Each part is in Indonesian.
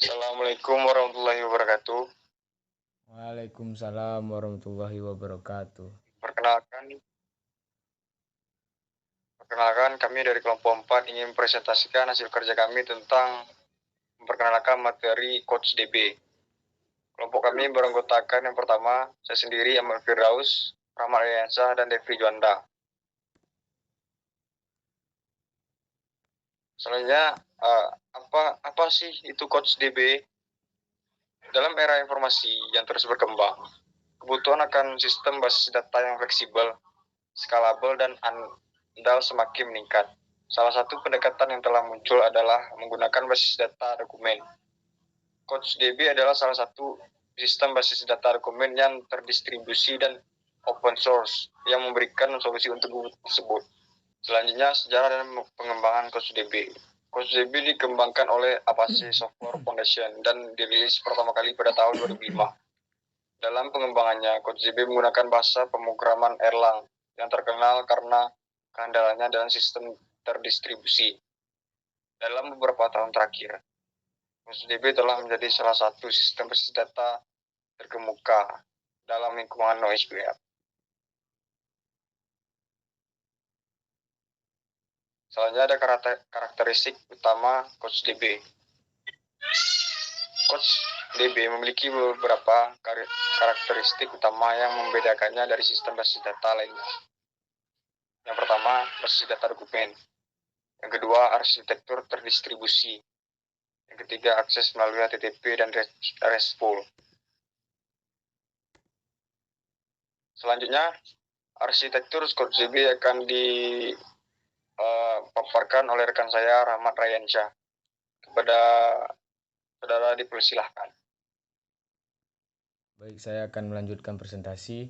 Assalamualaikum warahmatullahi wabarakatuh. Waalaikumsalam warahmatullahi wabarakatuh. Perkenalkan, perkenalkan kami dari kelompok 4 ingin mempresentasikan hasil kerja kami tentang memperkenalkan materi Coach DB. Kelompok kami beranggotakan yang pertama, saya sendiri Ahmad Firdaus, Rahmat Ariansyah, dan Devri Juanda. Selanjutnya, apa sih itu Coach DB? Dalam era informasi yang terus berkembang, kebutuhan akan sistem basis data yang fleksibel, skalabel, dan andal semakin meningkat. Salah satu pendekatan yang telah muncul adalah menggunakan basis data dokumen. CouchDB adalah salah satu sistem basis data dokumen yang terdistribusi dan open source yang memberikan solusi untuk kebutuhan tersebut. Selanjutnya, sejarah dan pengembangan CouchDB. CouchDB dikembangkan oleh Apache Software Foundation dan dirilis pertama kali pada tahun 2005. Dalam pengembangannya, CouchDB menggunakan bahasa pemrograman Erlang yang terkenal karena keandalannya dalam sistem terdistribusi. Dalam beberapa tahun terakhir, CouchDB telah menjadi salah satu sistem basis data terkemuka dalam lingkungan NoSQL. Selanjutnya ada karakteristik utama CouchDB. CouchDB memiliki beberapa karakteristik utama yang membedakannya dari sistem basis data lainnya. Yang pertama, basis data dokumen. Yang kedua, arsitektur terdistribusi. Yang ketiga, akses melalui HTTP dan RESTful. Selanjutnya, arsitektur CouchDB akan dipaparkan oleh rekan saya, Rahmat Rayansyah. Kepada saudara dipersilahkan. Baik, saya akan melanjutkan presentasi.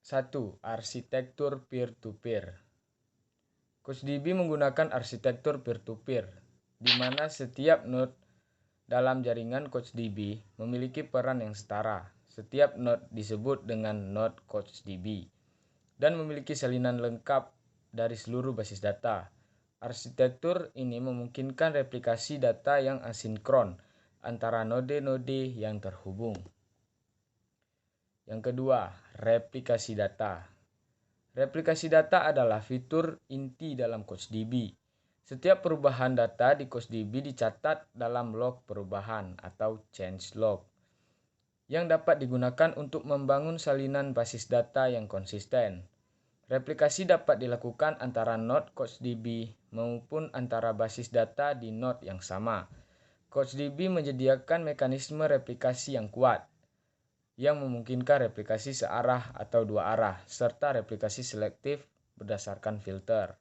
1. Arsitektur peer-to-peer. CouchDB menggunakan arsitektur peer-to-peer, di mana setiap node dalam jaringan CouchDB memiliki peran yang setara. Setiap node disebut dengan node CouchDB dan memiliki salinan lengkap dari seluruh basis data. Arsitektur ini memungkinkan replikasi data yang asinkron antara node-node yang terhubung. Yang kedua, replikasi data. Replikasi data adalah fitur inti dalam CouchDB. Setiap perubahan data di CouchDB dicatat dalam log perubahan atau change log yang dapat digunakan untuk membangun salinan basis data yang konsisten. Replikasi dapat dilakukan antara node CouchDB maupun antara basis data di node yang sama. CouchDB menyediakan mekanisme replikasi yang kuat, yang memungkinkan replikasi searah atau dua arah, serta replikasi selektif berdasarkan filter.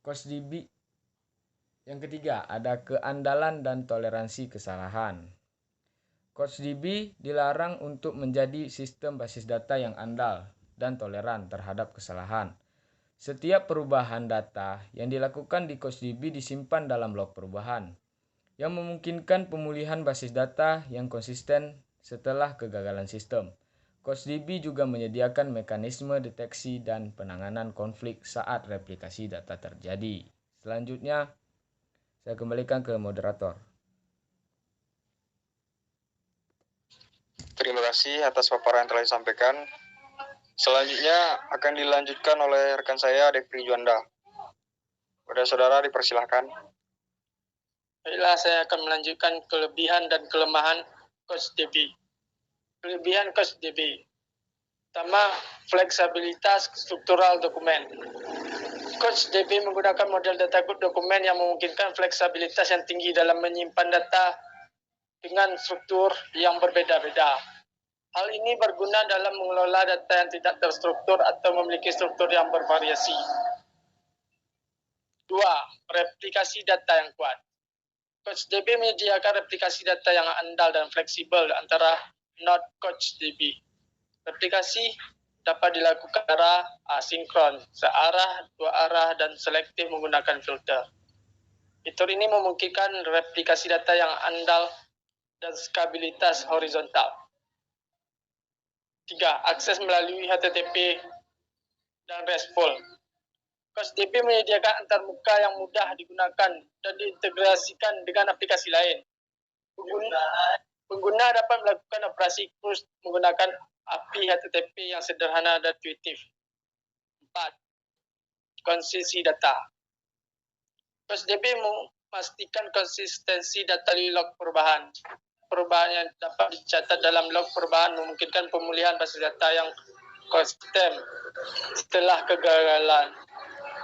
CouchDB yang ketiga, ada keandalan dan toleransi kesalahan. CouchDB dilarang untuk menjadi sistem basis data yang andal dan toleran terhadap kesalahan. Setiap perubahan data yang dilakukan di CouchDB disimpan dalam log perubahan, yang memungkinkan pemulihan basis data yang konsisten setelah kegagalan sistem. CouchDB juga menyediakan mekanisme deteksi dan penanganan konflik saat replikasi data terjadi. Selanjutnya, saya kembalikan ke moderator. Terima kasih atas paparan yang telah disampaikan. Selanjutnya akan dilanjutkan oleh rekan saya, Devri Juanda. Pada saudara dipersilahkan. Baiklah, saya akan melanjutkan kelebihan dan kelemahan CouchDB. Kelebihan CouchDB. Pertama, fleksibilitas struktural dokumen. CouchDB menggunakan model data dokumen yang memungkinkan fleksibilitas yang tinggi dalam menyimpan data dengan struktur yang berbeda-beda. Hal ini berguna dalam mengelola data yang tidak terstruktur atau memiliki struktur yang bervariasi. 2. Replikasi data yang kuat. CouchDB menyediakan replikasi data yang andal dan fleksibel antara node CouchDB. Replikasi dapat dilakukan secara asinkron, searah, dua arah, dan selektif menggunakan filter. Fitur ini memungkinkan replikasi data yang andal dan skabilitas horizontal. 3. Akses melalui HTTP dan RESTful. COSDB menyediakan antarmuka yang mudah digunakan dan diintegrasikan dengan aplikasi lain. Pengguna dapat melakukan operasi kurs menggunakan API HTTP yang sederhana dan intuitif. 4. Konsistensi data. COSDB memastikan konsistensi data di log perubahan. Perubahan yang dapat dicatat dalam log perubahan memungkinkan pemulihan basis data yang konsisten setelah kegagalan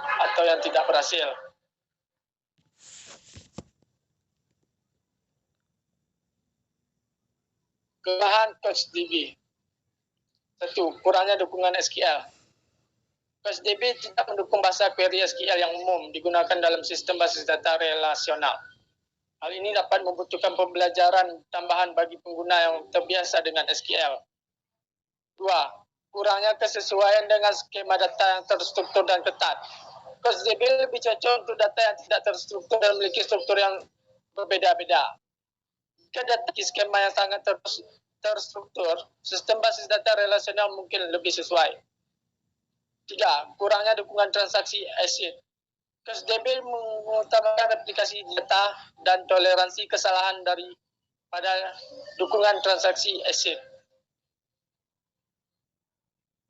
atau yang tidak berhasil. Kelemahan COSDB. 1. Kurangnya dukungan SQL. COSDB tidak mendukung bahasa query SQL yang umum digunakan dalam sistem basis data relasional. Hal ini dapat membutuhkan pembelajaran tambahan bagi pengguna yang terbiasa dengan SQL. 2. Kurangnya kesesuaian dengan skema data yang terstruktur dan ketat. COSDB lebih cocok untuk data yang tidak terstruktur dan memiliki struktur yang berbeda-beda. Jika data di skema yang sangat terstruktur, sistem basis data relasional mungkin lebih sesuai. 3. Kurangnya dukungan transaksi ACID. COSDB mengutamakan replikasi data dan toleransi kesalahan pada dukungan transaksi ACID.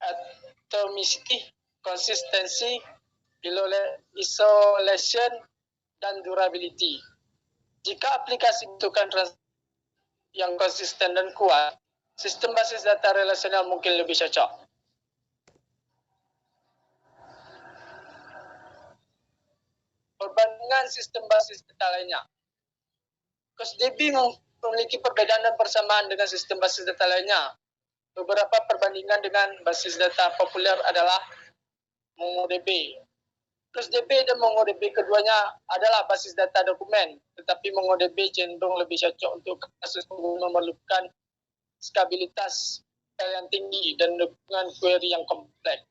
Atomicity, konsistensi, isolation, dan durability. Jika aplikasi membutuhkan transaksi yang konsisten dan kuat, sistem basis data relasional mungkin lebih cocok. Perbandingan sistem basis data lainnya. COSDB memiliki perbedaan dan persamaan dengan sistem basis data lainnya. Beberapa perbandingan dengan basis data populer adalah MongoDB. COSDB dan MongoDB keduanya adalah basis data dokumen, tetapi MongoDB cenderung lebih cocok untuk kasus pengguna memerlukan skabilitas yang tinggi dan dukungan query yang kompleks.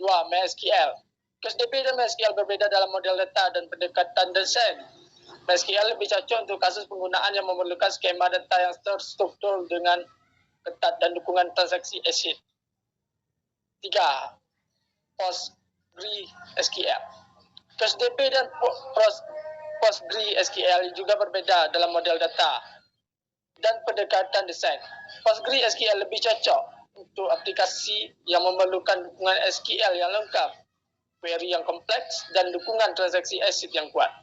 2. MySQL. COSDB dan MySQL berbeda dalam model data dan pendekatan desain. MySQL lebih cocok untuk kasus penggunaan yang memerlukan skema data yang terstruktur dengan ketat dan dukungan transaksi ACID. 3. PostgreSQL. COSDB dan PostgreSQL juga berbeda dalam model data dan pendekatan desain. PostgreSQL lebih cocok untuk aplikasi yang memerlukan dukungan SQL yang lengkap, query yang kompleks, dan dukungan transaksi ACID yang kuat.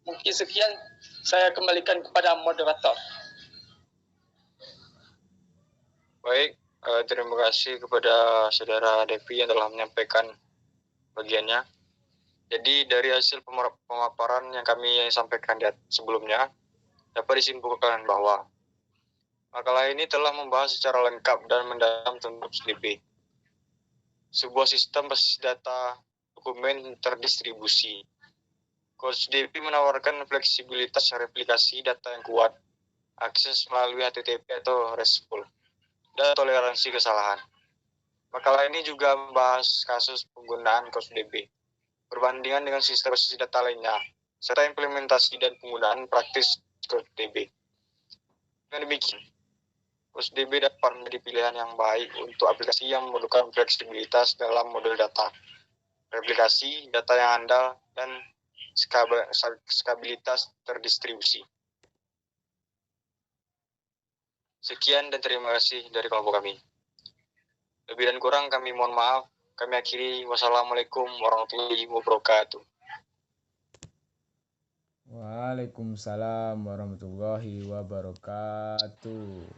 Mungkin sekian, saya kembalikan kepada moderator. Baik, terima kasih kepada Saudara Devi yang telah menyampaikan bagiannya. Jadi dari hasil pemaparan yang kami sampaikan sebelumnya, dapat disimpulkan bahwa makalah ini telah membahas secara lengkap dan mendalam tentang COSDB, sebuah sistem basis data dokumen terdistribusi. COSDB menawarkan fleksibilitas replikasi data yang kuat, akses melalui HTTP atau RESTful, dan toleransi kesalahan. Makalah ini juga membahas kasus penggunaan COSDB, perbandingan dengan sistem basis data lainnya, serta implementasi dan penggunaan praktis COSDB. Dengan demikian, COSDB dapat menjadi pilihan yang baik untuk aplikasi yang memerlukan fleksibilitas dalam model data, replikasi data yang andal, dan skabilitas terdistribusi. Sekian dan terima kasih dari kelompok kami. Lebih dan kurang kami mohon maaf. Kami akhiri. Wassalamualaikum warahmatullahi wabarakatuh. Waalaikumsalam warahmatullahi wabarakatuh.